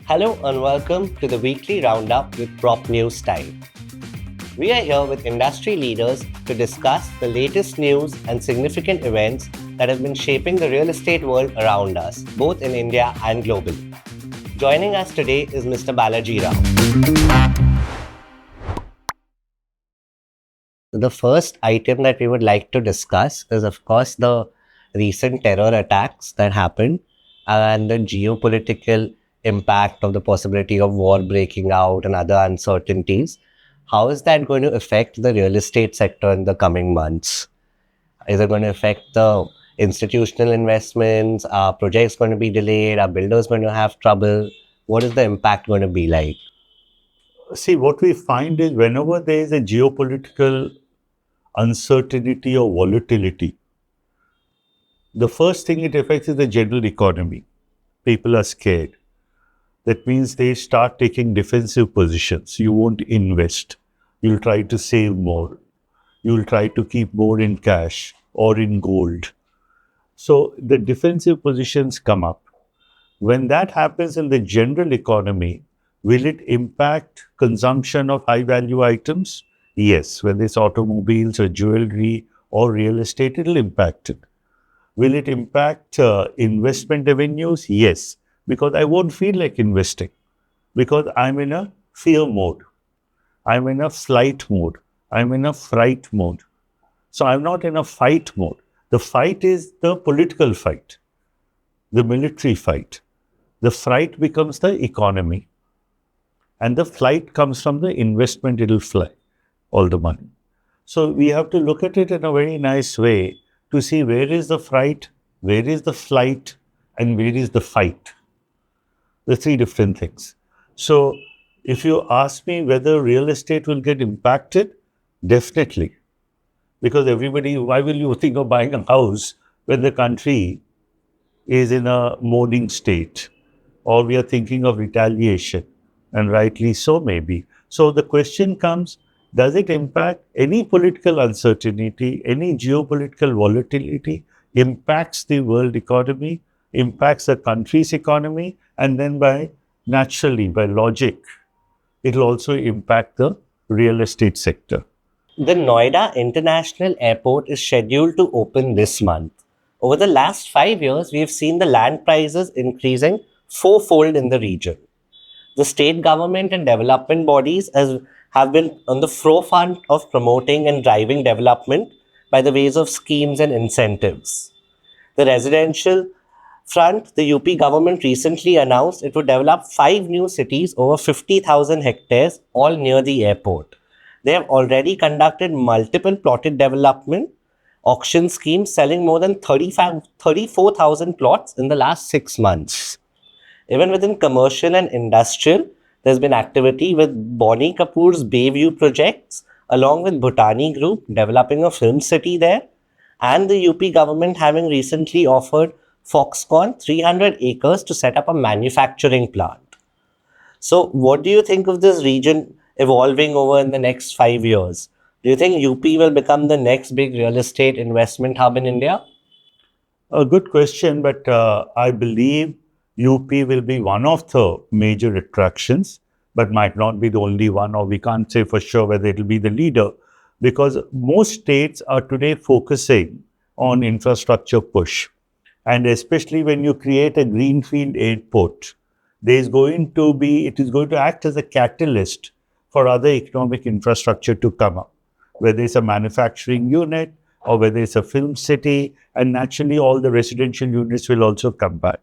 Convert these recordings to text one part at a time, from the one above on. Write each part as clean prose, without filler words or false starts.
Hello and welcome to the weekly roundup with Prop News Time. We are here with industry leaders to discuss the latest news and significant events that have been shaping the real estate world around us, both in India and globally. Joining us today is Mr. Balaji Rao. The first item that we would like to discuss is, of course, the recent terror attacks that happened and the geopolitical impact of the possibility of war breaking out and other uncertainties. How is that going to affect the real estate sector in the coming months? Is it going to affect the institutional investments? Are projects going to be delayed? Are builders going to have trouble? What is the impact going to be like? See, what we find is whenever there is a geopolitical uncertainty or volatility, the first thing it affects is the general economy. People are scared. That means they start taking defensive positions. You won't invest. You'll try to save more. You'll try to keep more in cash or in gold. So the defensive positions come up. When that happens in the general economy, will it impact consumption of high value items? Yes. Whether it's automobiles or jewelry or real estate, it'll impact it. Will it impact investment revenues? Yes. Because I won't feel like investing because I'm in a fear mode. I'm in a flight mode. I'm in a fright mode. So I'm not in a fight mode. The fight is the political fight, the military fight. The fright becomes the economy. And the flight comes from the investment, it'll fly, all the money. So we have to look at it in a very nice way to see where is the fright, where is the flight, and where is the fight. The three different things. So if you ask me whether real estate will get impacted, definitely. Because everybody, why will you think of buying a house when the country is in a mourning state? Or we are thinking of retaliation, and rightly so maybe. So the question comes, does it impact any political uncertainty, any geopolitical volatility, impacts the world economy, impacts the country's economy, and then naturally, by logic, it will also impact the real estate sector. The Noida International Airport is scheduled to open this month. Over the last 5 years, we have seen the land prices increasing fourfold in the region. The state government and development bodies have been on the forefront of promoting and driving development by the ways of schemes and incentives. The residential front, the UP government recently announced it would develop 5 new cities over 50,000 hectares, all near the airport. They have already conducted multiple plotted development auction schemes selling more than 34,000 plots in the last 6 months. Even within commercial and industrial, there's been activity with Bonnie Kapoor's Bayview projects, along with Bhutani Group developing a film city there, and the UP government having recently offered Foxconn 300 acres to set up a manufacturing plant. So, what do you think of this region evolving over in the next 5 years? Do you think UP will become the next big real estate investment hub in India? A good question, but I believe UP will be one of the major attractions, but might not be the only one, or we can't say for sure whether it will be the leader, because most states are today focusing on infrastructure push. And especially when you create a greenfield airport, it is going to act as a catalyst for other economic infrastructure to come up, whether it's a manufacturing unit or whether it's a film city, and naturally all the residential units will also come by.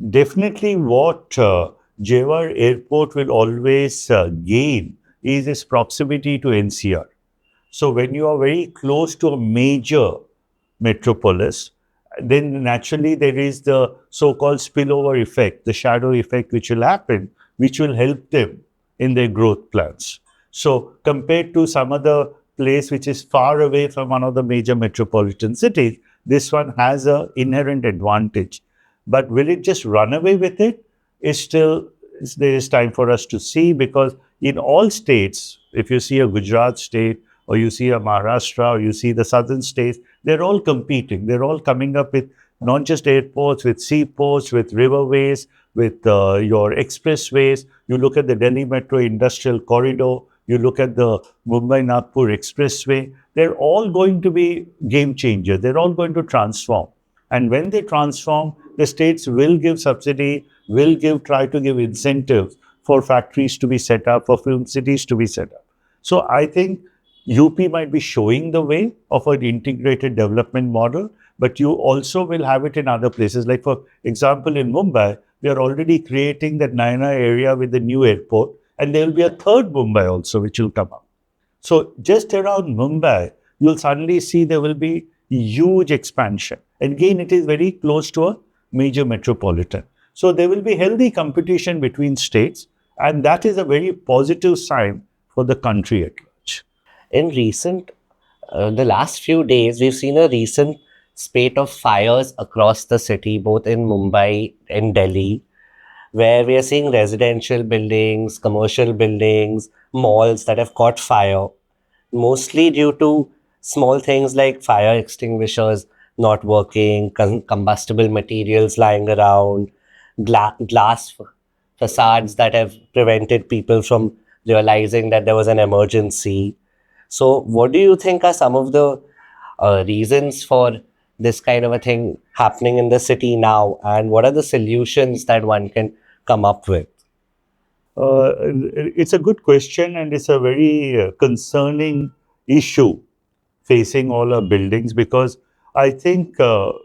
Definitely what Jewar Airport will always gain is its proximity to NCR. So when you are very close to a major metropolis, then naturally there is the so-called spillover effect, the shadow effect which will happen, which will help them in their growth plans. So compared to some other place which is far away from one of the major metropolitan cities, this one has an inherent advantage. But will it just run away with it? There is time for us to see, because in all states, if you see a Gujarat state or you see a Maharashtra or you see the southern states, they're all competing. They're all coming up with not just airports, with seaports, with riverways, with your expressways. You look at the Delhi Metro Industrial Corridor, you look at the Mumbai Nagpur Expressway, they're all going to be game changers. They're all going to transform. And when they transform, the states will give subsidy, try to give incentives for factories to be set up, for film cities to be set up. So I think UP might be showing the way of an integrated development model, but you also will have it in other places. Like, for example, in Mumbai, we are already creating that Nayana area with the new airport, and there will be a third Mumbai also, which will come up. So just around Mumbai, you'll suddenly see there will be huge expansion. And again, it is very close to a major metropolitan. So there will be healthy competition between states, and that is a very positive sign for the country at large. In the last few days, we've seen a recent spate of fires across the city, both in Mumbai and Delhi, where we are seeing residential buildings, commercial buildings, malls that have caught fire, mostly due to small things like fire extinguishers not working, combustible materials lying around, glass facades that have prevented people from realizing that there was an emergency. So, what do you think are some of the reasons for this kind of a thing happening in the city now, and what are the solutions that one can come up with? It's a good question, and it's a very concerning issue facing all our buildings, because I think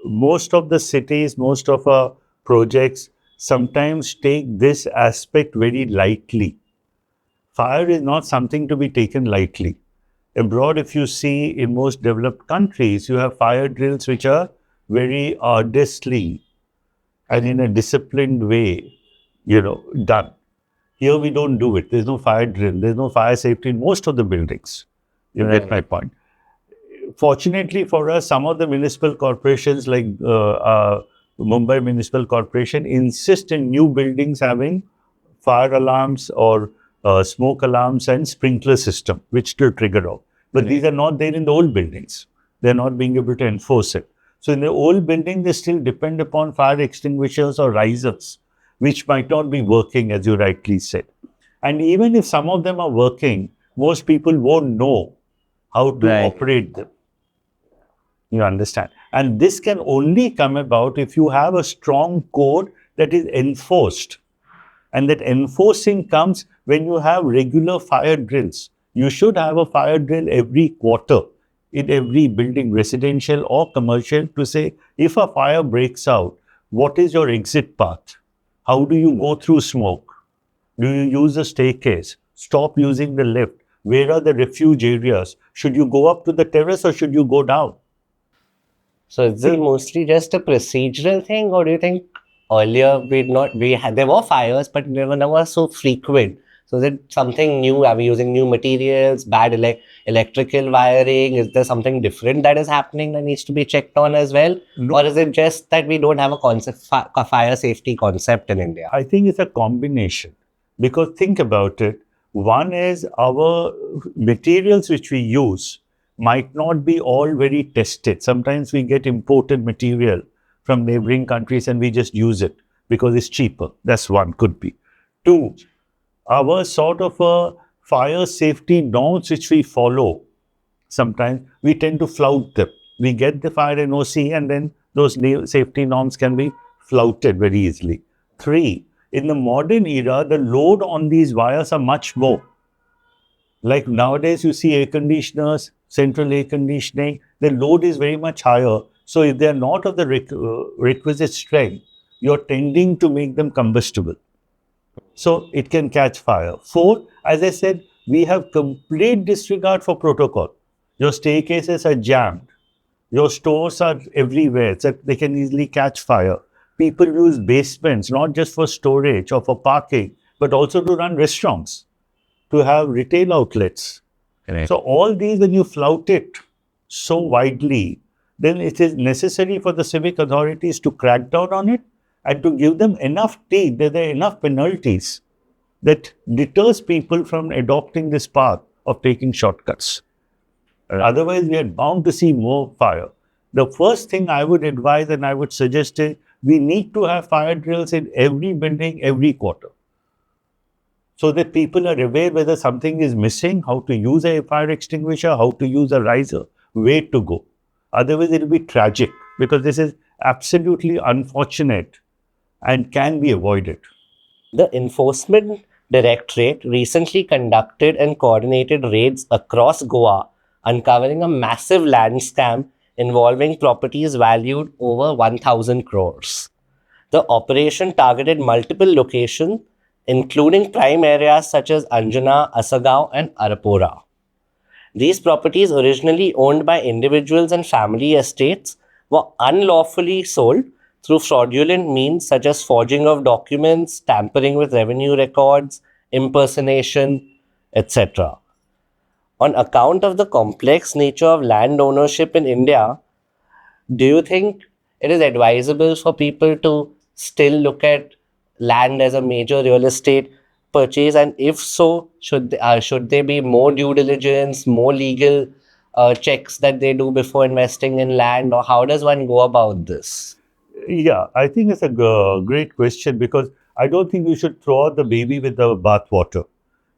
most of the cities, most of our projects sometimes take this aspect very lightly. Fire is not something to be taken lightly. Abroad, if you see in most developed countries, you have fire drills which are very arduously and in a disciplined way, done. Here we don't do it. There's no fire drill. There's no fire safety in most of the buildings. You get my point. Fortunately for us, some of the municipal corporations like Mumbai Municipal Corporation insist in new buildings having fire alarms or smoke alarms and sprinkler system, which to trigger off. But these are not there in the old buildings. They're not being able to enforce it. So in the old building, they still depend upon fire extinguishers or risers, which might not be working, as you rightly said. And even if some of them are working, most people won't know how to operate them. You understand? And this can only come about if you have a strong code that is enforced. And that enforcing comes when you have regular fire drills. You should have a fire drill every quarter in every building, residential or commercial, to say, if a fire breaks out, what is your exit path? How do you go through smoke? Do you use a staircase? Stop using the lift. Where are the refuge areas? Should you go up to the terrace or should you go down? So is this mostly just a procedural thing, or do you think earlier there were fires, but they were never so frequent? So is it something new? Are we using new materials, bad electrical wiring? Is there something different that is happening that needs to be checked on as well? No. Or is it just that we don't have a fire safety concept in India? I think it's a combination. Because think about it. One is our materials which we use might not be all very tested. Sometimes we get imported material from neighboring countries and we just use it because it's cheaper. That's one, could be. Two, our sort of fire safety norms which we follow, sometimes we tend to flout them. We get the fire NOC and then those safety norms can be flouted very easily. Three, in the modern era, the load on these wires are much more. Like nowadays, you see air conditioners, central air conditioning, the load is very much higher. So if they are not of the requisite strength, you're tending to make them combustible. So it can catch fire. Four, as I said, we have complete disregard for protocol. Your staircases are jammed. Your stores are everywhere, so they can easily catch fire. People use basements, not just for storage or for parking, but also to run restaurants, to have retail outlets. So all these, when you flout it so widely, then it is necessary for the civic authorities to crack down on it and to give them enough teeth, that there are enough penalties that deters people from adopting this path of taking shortcuts. Otherwise, we are bound to see more fire. The first thing I would advise and I would suggest is we need to have fire drills in every building every quarter so that people are aware whether something is missing, how to use a fire extinguisher, how to use a riser, where to go. Otherwise, it will be tragic because this is absolutely unfortunate and can be avoided. The Enforcement Directorate recently conducted and coordinated raids across Goa, uncovering a massive land scam involving properties valued over 1,000 crores. The operation targeted multiple locations, including prime areas such as Anjana, Asagaon, and Arapora. These properties, originally owned by individuals and family estates, were unlawfully sold through fraudulent means such as forging of documents, tampering with revenue records, impersonation, etc. On account of the complex nature of land ownership in India, do you think it is advisable for people to still look at land as a major real estate purchase? And if so, should there be more due diligence, more legal checks that they do before investing in land, or how does one go about this? Yeah, I think it's a great question because I don't think we should throw out the baby with the bathwater.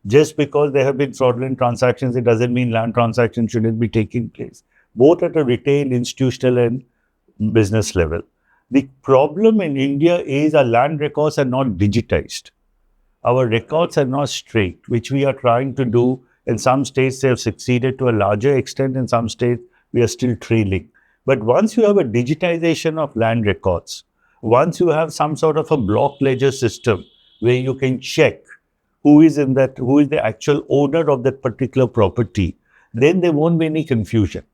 Just because there have been fraudulent transactions, it doesn't mean land transactions shouldn't be taking place, both at a retail, institutional, and business level. The problem in India is our land records are not digitized. Our records are not straight, which we are trying to do. In some states, they have succeeded to a larger extent. In some states, we are still trailing. But once you have a digitization of land records, once you have some sort of a block ledger system where you can check who is in that, who is the actual owner of that particular property, then there won't be any confusion.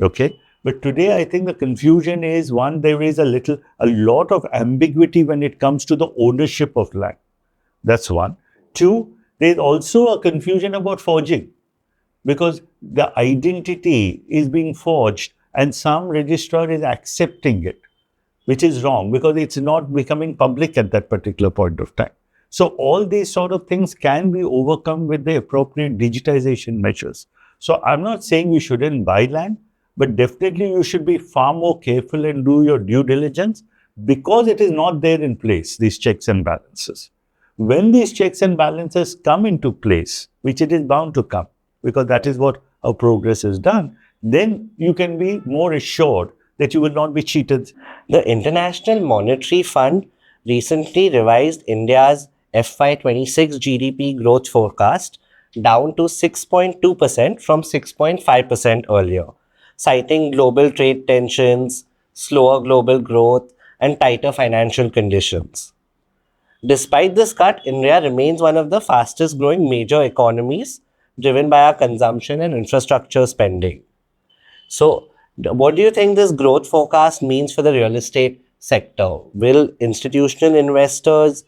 Okay. But today, I think the confusion is one, there is a lot of ambiguity when it comes to the ownership of land. That's one. Two, there's also a confusion about forging because the identity is being forged and some registrar is accepting it, which is wrong because it's not becoming public at that particular point of time. So all these sort of things can be overcome with the appropriate digitization measures. So I'm not saying we shouldn't buy land, but definitely you should be far more careful and do your due diligence because it is not there in place, these checks and balances. When these checks and balances come into place, which it is bound to come, because that is what our progress has done, then you can be more assured that you will not be cheated. The International Monetary Fund recently revised India's FY26 GDP growth forecast down to 6.2% from 6.5% earlier, citing global trade tensions, slower global growth, and tighter financial conditions. Despite this cut, India remains one of the fastest growing major economies, driven by our consumption and infrastructure spending. So, what do you think this growth forecast means for the real estate sector? Will institutional investors,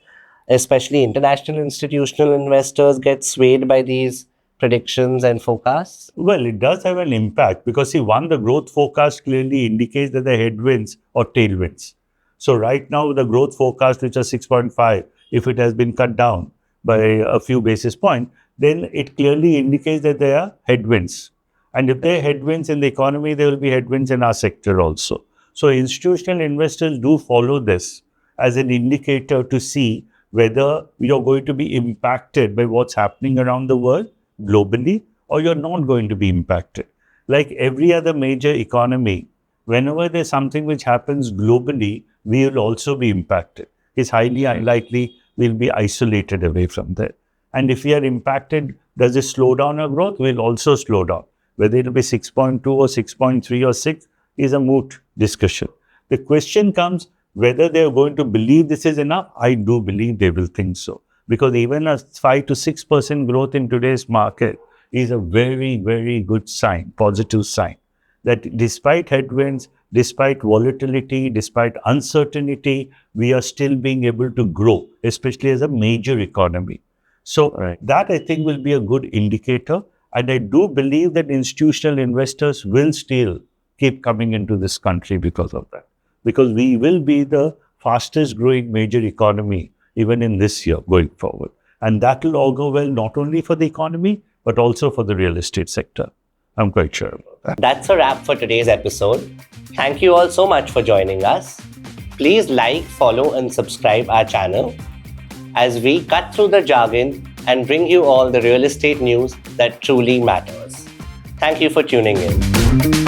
especially international institutional investors, get swayed by these predictions and forecasts? Well, it does have an impact because, see, one, the growth forecast clearly indicates that the headwinds or tailwinds. So, right now, the growth forecast, which is 6.5, if it has been cut down by a few basis points, then it clearly indicates that there are headwinds. And if there are headwinds in the economy, there will be headwinds in our sector also. So, institutional investors do follow this as an indicator to see whether you're going to be impacted by what's happening around the world globally or you're not going to be impacted. Like every other major economy, whenever there's something which happens globally, we will also be impacted. It's highly unlikely we'll be isolated away from there. And if we are impacted, does it slow down our growth? We'll also slow down. Whether it will be 6.2 or 6.3 or 6 is a moot discussion. The question comes whether they are going to believe this is enough. I do believe they will think so. Because even a 5 to 6% growth in today's market is a very, very good sign, positive sign. That despite headwinds, despite volatility, despite uncertainty, we are still being able to grow, especially as a major economy. So that I think will be a good indicator. And I do believe that institutional investors will still keep coming into this country because of that. Because we will be the fastest growing major economy even in this year going forward. And that will augur well not only for the economy, but also for the real estate sector. I'm quite sure about that. That's a wrap for today's episode. Thank you all so much for joining us. Please like, follow, and subscribe our channel as we cut through the jargon and bring you all the real estate news that truly matters. Thank you for tuning in.